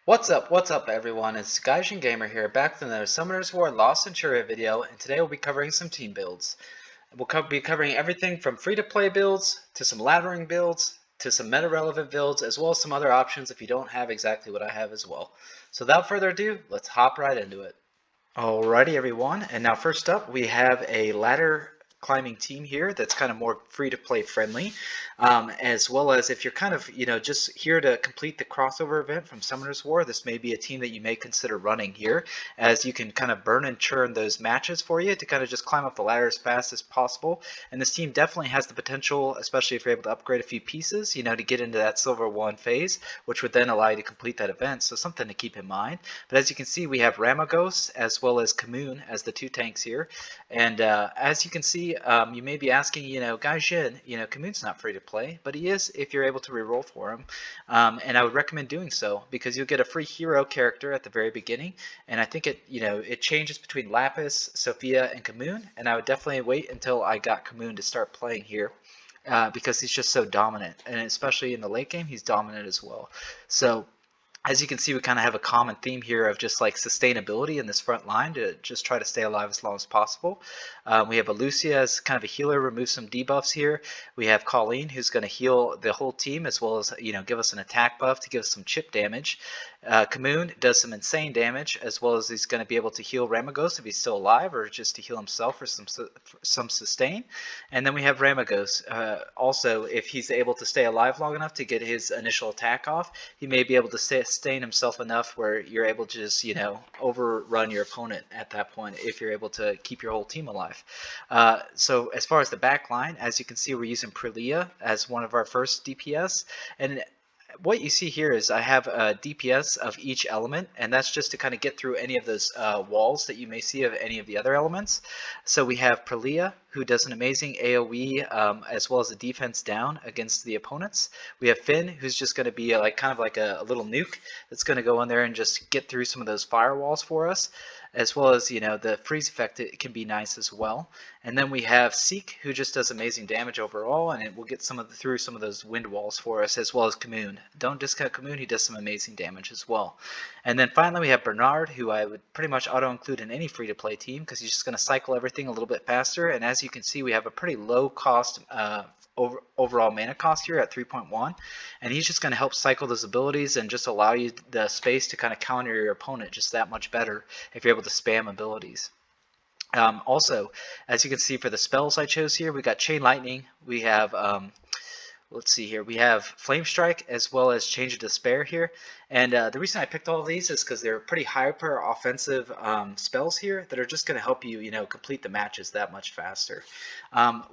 What's up everyone, it's Gaijin Gamer here, back with another Summoner's War Lost Centuria video, and today we'll be covering some team builds. Be covering everything from free-to-play builds, to some laddering builds, to some meta-relevant builds, as well as some other options if you don't have exactly what I have as well. So without further ado, let's hop right into it. Alrighty everyone, and now first up we have a ladder climbing team here that's kind of more free-to-play friendly. As well as if you're kind of, just here to complete the crossover event from Summoner's War, this may be a team that you may consider running here, as you can kind of burn and churn those matches for you to kind of just climb up the ladder as fast as possible. And this team definitely has the potential, especially if you're able to upgrade a few pieces, to get into that Silver 1 phase, which would then allow you to complete that event, so something to keep in mind. But as you can see, we have Ramagos as well as Kamoon as the two tanks here. And as you can see, you may be asking, Gaijin, Kamoon's not free to play, but he is if you're able to reroll for him. And I would recommend doing so because you'll get a free hero character at the very beginning. And I think it changes between Lapis, Sophia, and Kamoon. And I would definitely wait until I got Kamoon to start playing here. Because he's just so dominant, and especially in the late game, he's dominant as well. So as you can see, we kind of have a common theme here of just like sustainability in this front line to just try to stay alive as long as possible. We have Alucia as kind of a healer, remove some debuffs here. We have Colleen, who's going to heal the whole team as well as, give us an attack buff to give us some chip damage. Kamoon does some insane damage, as well as he's going to be able to heal Ramagos if he's still alive, or just to heal himself for some sustain. And then we have Ramagos. Also, if he's able to stay alive long enough to get his initial attack off, he may be able to sustain himself enough where you're able to just, overrun your opponent at that point if you're able to keep your whole team alive. So as far as the back line, as you can see, we're using Prelia as one of our first DPS. And what you see here is I have a DPS of each element, and that's just to kind of get through any of those walls that you may see of any of the other elements. So we have Prelia, who does an amazing AoE as well as a defense down against the opponents. We have Finn, who's just going to be kind of like a little nuke that's going to go in there and just get through some of those firewalls for us, as well as, the freeze effect. It can be nice as well. And then we have Seek, who just does amazing damage overall, and it will get through some of those wind walls for us, as well as Kamoon. Don't discount Kamoon, he does some amazing damage as well. And then finally we have Bernard, who I would pretty much auto-include in any free-to-play team because he's just going to cycle everything a little bit faster. And as you can see, we have a pretty low cost overall mana cost here at 3.1, and he's just going to help cycle those abilities and just allow you the space to kind of counter your opponent just that much better if you're able to spam abilities. Also, as you can see for the spells I chose here, we got Chain Lightning, we have let's see here, we have Flame Strike as well as Change of Despair here. And the reason I picked all of these is because they're pretty hyper offensive spells here that are just going to help you, complete the matches that much faster.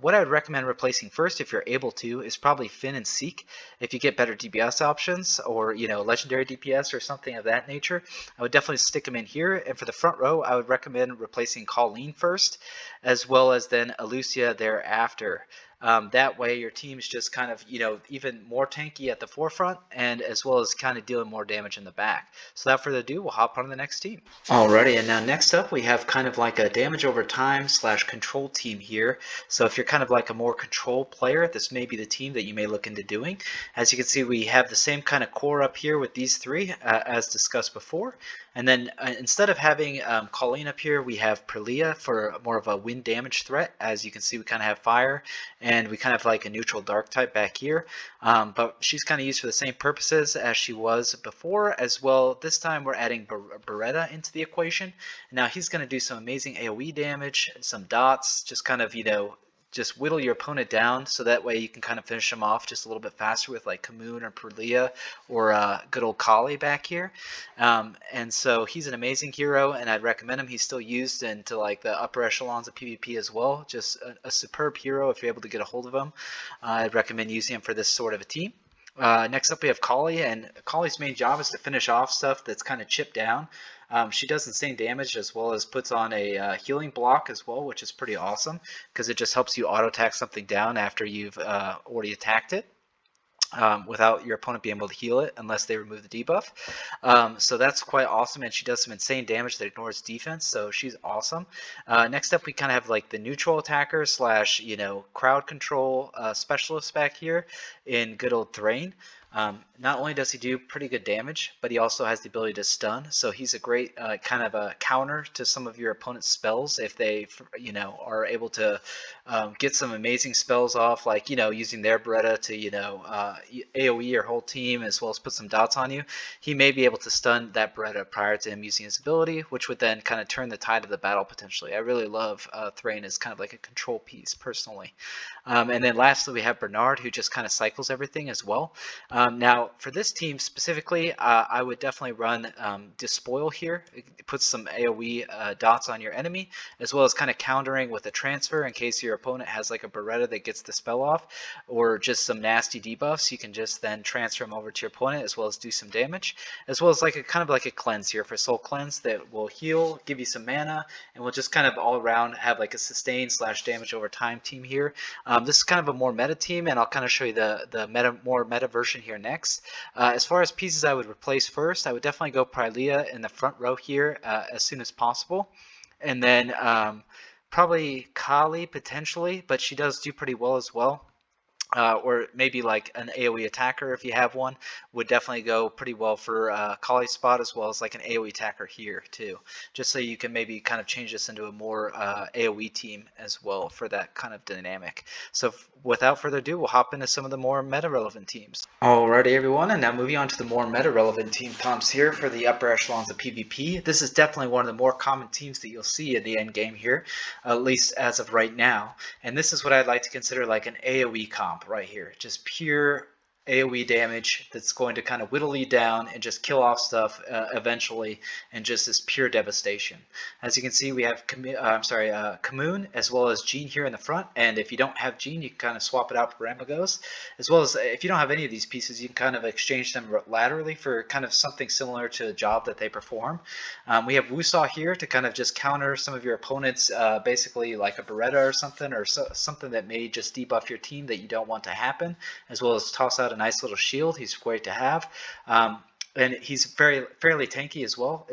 What I would recommend replacing first, if you're able to, is probably Finn and Seek. If you get better DPS options or, legendary DPS or something of that nature, I would definitely stick them in here. And for the front row, I would recommend replacing Colleen first, as well as then Alucia thereafter. That way your team's just kind of, even more tanky at the forefront, and as well as kind of dealing more damage in the back. So without further ado, we'll hop on to the next team. Alrighty, and now next up we have kind of like a damage over time / control team here. So if you're kind of like a more control player, this may be the team that you may look into doing. As you can see, we have the same kind of core up here with these three as discussed before. And then instead of having Colleen up here, we have Prelia for more of a wind damage threat. As you can see, we kind of have fire, and we kind of like a neutral dark type back here. But she's kind of used for the same purposes as she was before as well. This time we're adding Beretta into the equation. Now he's going to do some amazing AoE damage, some dots, just kind of, just whittle your opponent down so that way you can kind of finish them off just a little bit faster with like Kamoon or Prelia or good old Kali back here. And so he's an amazing hero, and I'd recommend him. He's still used into like the upper echelons of PvP as well. Just a superb hero if you're able to get a hold of him. I'd recommend using him for this sort of a team. Next up we have Kali, and Kali's main job is to finish off stuff that's kind of chipped down. She does insane damage as well as puts on a healing block as well, which is pretty awesome because it just helps you auto attack something down after you've already attacked it. Without your opponent being able to heal it unless they remove the debuff. So that's quite awesome, and she does some insane damage that ignores defense, so she's awesome. Next up we kind of have like the neutral attacker / crowd control specialist back here in good old Thrain. Not only does he do pretty good damage, but he also has the ability to stun. So he's a great kind of a counter to some of your opponent's spells if they, are able to get some amazing spells off, like using their Beretta to AOE your whole team as well as put some dots on you. He may be able to stun that Beretta prior to him using his ability, which would then kind of turn the tide of the battle potentially. I really love Thrain as kind of like a control piece personally. And then lastly, we have Bernard, who just kind of cycles everything as well. Now, for this team specifically, I would definitely run Despoil here. It puts some AoE dots on your enemy, as well as kind of countering with a transfer in case your opponent has like a Beretta that gets the spell off, or just some nasty debuffs. You can just then transfer them over to your opponent, as well as do some damage, as well as like a kind of like a cleanse here for Soul Cleanse that will heal, give you some mana, and will just kind of all around have like a sustain / damage over time team here. This is kind of a more meta team, and I'll kind of show you the more meta version here next. As far as pieces I would replace first, I would definitely go Prilea in the front row here as soon as possible. And then probably Kali potentially, but she does do pretty well as well. Or maybe like an AoE attacker if you have one, would definitely go pretty well for Kali's spot, as well as like an AoE attacker here too, just so you can maybe kind of change this into a more AoE team as well for that kind of dynamic. So without further ado, we'll hop into some of the more meta relevant teams. Alrighty everyone, and now moving on to the more meta relevant team comps here for the upper echelons of PvP. This is definitely one of the more common teams that you'll see in the end game here, at least as of right now. And this is what I'd like to consider like an AoE comp right here, just pure AoE damage that's going to kind of whittle you down and just kill off stuff eventually, and just this pure devastation. As you can see, we have Kamoon as well as Jean here in the front, and if you don't have Jean, you can kind of swap it out for Ramagos, as well as if you don't have any of these pieces, you can kind of exchange them laterally for kind of something similar to the job that they perform. We have Wusaw here to kind of just counter some of your opponents, basically like a Beretta or something, or something that may just debuff your team that you don't want to happen, as well as toss out a nice little shield. He's great to have, and he's fairly tanky as well.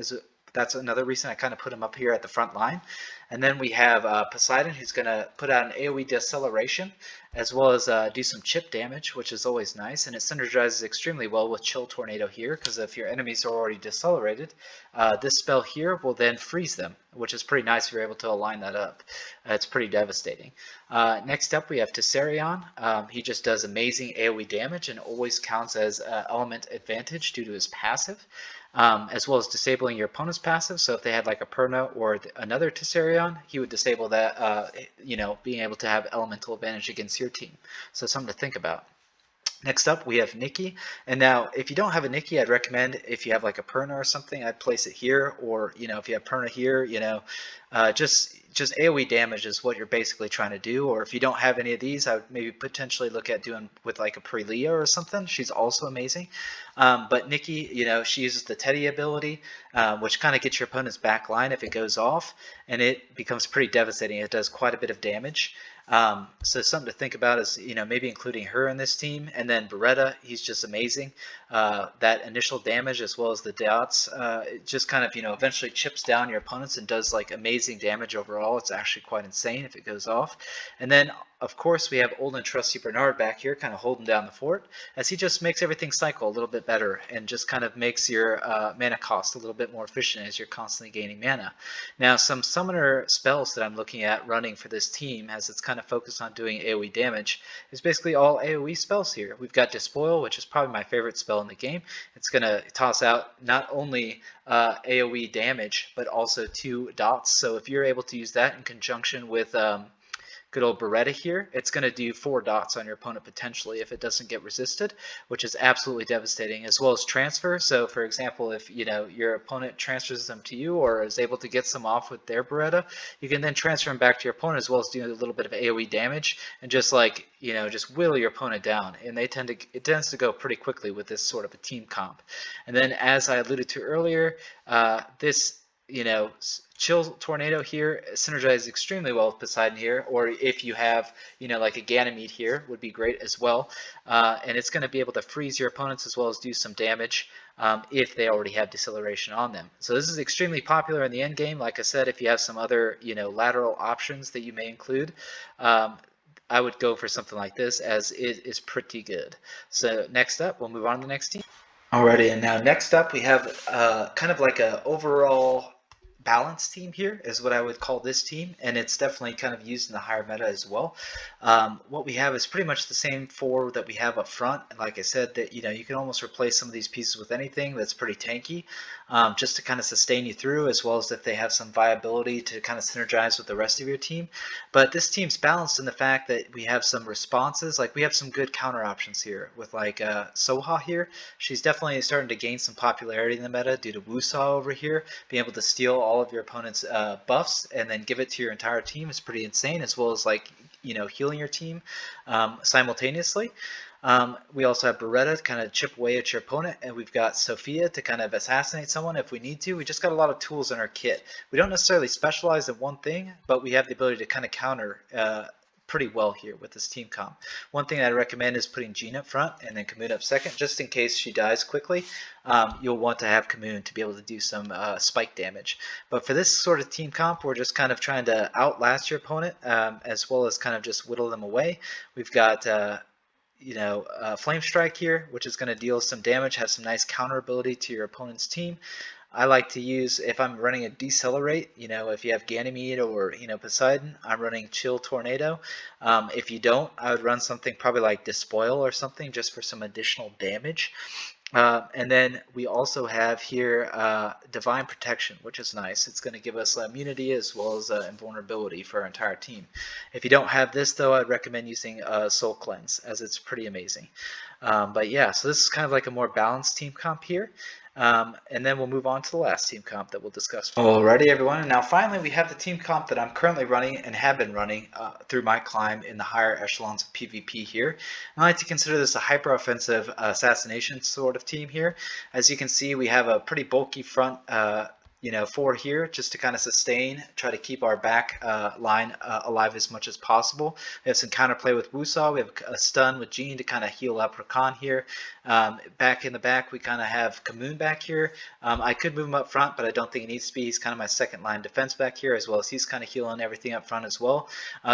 That's another reason I kind of put him up here at the front line. And then we have Poseidon, who's going to put out an AoE deceleration, as well as do some chip damage, which is always nice. And it synergizes extremely well with Chill Tornado here, because if your enemies are already decelerated, this spell here will then freeze them, which is pretty nice if you're able to align that up. It's pretty devastating. Next up, we have Tessarion. He just does amazing AoE damage and always counts as element advantage due to his passive. As well as disabling your opponent's passive. So if they had like a Perna or another Tessarion, he would disable that, being able to have elemental advantage against your team. So something to think about. Next up, we have Nikki. And now, if you don't have a Nikki, I'd recommend if you have like a Perna or something, I'd place it here. Or, if you have Perna here, just AoE damage is what you're basically trying to do. Or if you don't have any of these, I would maybe potentially look at doing with like a Prilea or something. She's also amazing. But Nikki, she uses the Teddy ability, which kind of gets your opponent's back line if it goes off, and it becomes pretty devastating. It does quite a bit of damage. So something to think about is, maybe including her in this team. And then Beretta, he's just amazing. That initial damage as well as the dots, it just kind of, eventually chips down your opponents and does like amazing damage overall. It's actually quite insane if it goes off. And then, of course, we have old and trusty Bernard back here kind of holding down the fort, as he just makes everything cycle a little bit better and just kind of makes your mana cost a little bit more efficient as you're constantly gaining mana. Now, some summoner spells that I'm looking at running for this team, as it's kind of focused on doing AoE damage, is basically all AoE spells here. We've got Despoil, which is probably my favorite spell in the game. It's going to toss out not only AoE damage, but also 2 dots. So if you're able to use that in conjunction with good old Beretta here, it's going to do 4 dots on your opponent potentially if it doesn't get resisted, which is absolutely devastating, as well as transfer. So for example, if your opponent transfers them to you or is able to get some off with their Beretta, you can then transfer them back to your opponent, as well as do a little bit of AoE damage and just like just whittle your opponent down. And it tends to go pretty quickly with this sort of a team comp. And then, as I alluded to earlier, this Chill Tornado here synergizes extremely well with Poseidon here, or if you have, like a Ganymede here, would be great as well. And it's going to be able to freeze your opponents as well as do some damage if they already have deceleration on them. So this is extremely popular in the end game. Like I said, if you have some other, lateral options that you may include, I would go for something like this, as it is pretty good. So next up, we'll move on to the next team. Alrighty, and now next up we have kind of like a overall balance team here is what I would call this team, and it's definitely kind of used in the higher meta as well. What we have is pretty much the same four that we have up front, and like I said, that you can almost replace some of these pieces with anything that's pretty tanky, just to kind of sustain you through, as well as if they have some viability to kind of synergize with the rest of your team. But this team's balanced in the fact that we have some responses, like we have some good counter options here with like Soha here. She's definitely starting to gain some popularity in the meta due to Wusaw over here. Being able to steal all of your opponent's buffs and then give it to your entire team is pretty insane, as well as like healing your team simultaneously. We also have Beretta to kind of chip away at your opponent, and we've got Sophia to kind of assassinate someone if we need to. We just got a lot of tools in our kit. We don't necessarily specialize in one thing, but we have the ability to kind of counter pretty well here with this team comp. One thing I'd recommend is putting Jean up front and then Kamoon up second, just in case she dies quickly. You'll want to have Kamoon to be able to do some spike damage. But for this sort of team comp, we're just kind of trying to outlast your opponent, as well as kind of just whittle them away. We've got Flame Strike here, which is going to deal some damage, have some nice counter ability to your opponent's team. I like to use, if I'm running a Decelerate, if you have Ganymede or, Poseidon, I'm running Chill Tornado. If you don't, I would run something probably like Despoil or something just for some additional damage. And then we also have here Divine Protection, which is nice. It's going to give us immunity as well as invulnerability for our entire team. If you don't have this, though, I'd recommend using Soul Cleanse, as it's pretty amazing. But yeah, so this is kind of like a more balanced team comp here. And then we'll move on to the last team comp that we'll discuss. Alrighty, everyone, and now finally we have the team comp that I'm currently running and have been running through my climb in the higher echelons of PvP here. I like to consider this a hyper-offensive assassination sort of team here. As you can see, we have a pretty bulky front four here, just to kind of sustain, try to keep our back line alive as much as possible. We have some counterplay with Wusaw. We have a stun with Jean to kind of heal up Rakan here. Back in the back, we kind of have Kamoon back here. I could move him up front, but I don't think he needs to be. He's kind of my second line defense back here, as well as he's kind of healing everything up front as well.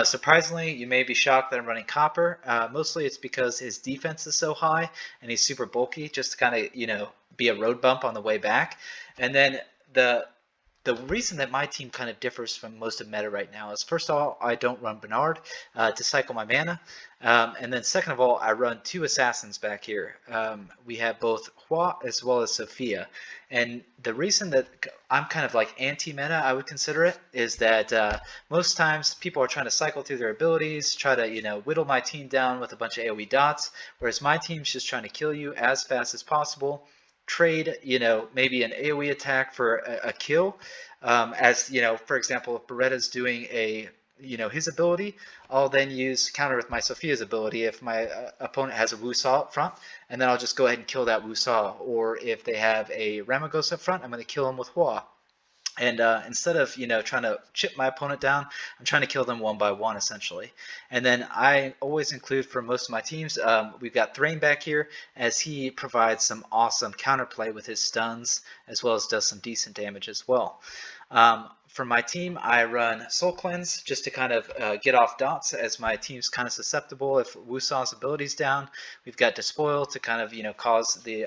Surprisingly, you may be shocked that I'm running Copper. Mostly it's because his defense is so high and he's super bulky, just to kind of, be a road bump on the way back. And then the reason that my team kind of differs from most of meta right now is, first of all, I don't run Bernard to cycle my mana, and then second of all, I run two assassins back here. We have both Hua as well as Sophia, and the reason that I'm kind of like anti-meta, I would consider it, is that most times people are trying to cycle through their abilities, try to whittle my team down with a bunch of AoE dots, whereas my team's just trying to kill you as fast as possible. Trade, maybe an AoE attack for a kill. For example, if Beretta's doing his ability, I'll then use counter with my Sophia's ability if my opponent has a Wusaw up front, and then I'll just go ahead and kill that Wusaw. Or if they have a Ramagos up front, I'm going to kill him with Hua. And instead of trying to chip my opponent down, I'm trying to kill them one by one essentially. And then I always include, for most of my teams, we've got Thrain back here, as he provides some awesome counterplay with his stuns, as well as does some decent damage as well. For my team, I run Soul Cleanse just to kind of get off dots, as my team's kind of susceptible if Wusaw's ability's down. We've got Despoil to kind of cause the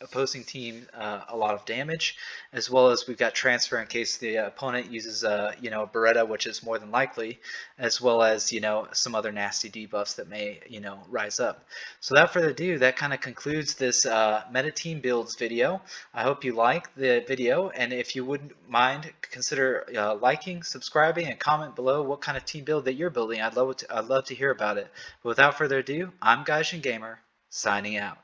opposing team a lot of damage, as well as we've got Transfer in case the opponent uses a Beretta, which is more than likely, as well as some other nasty debuffs that may rise up. So without further ado, that kind of concludes this meta team builds video. I hope you like the video, and if you wouldn't mind, consider liking, subscribing, and comment below what kind of team build that you're building. I'd love to hear about it. But without further ado, I'm Gaijin Gamer, signing out.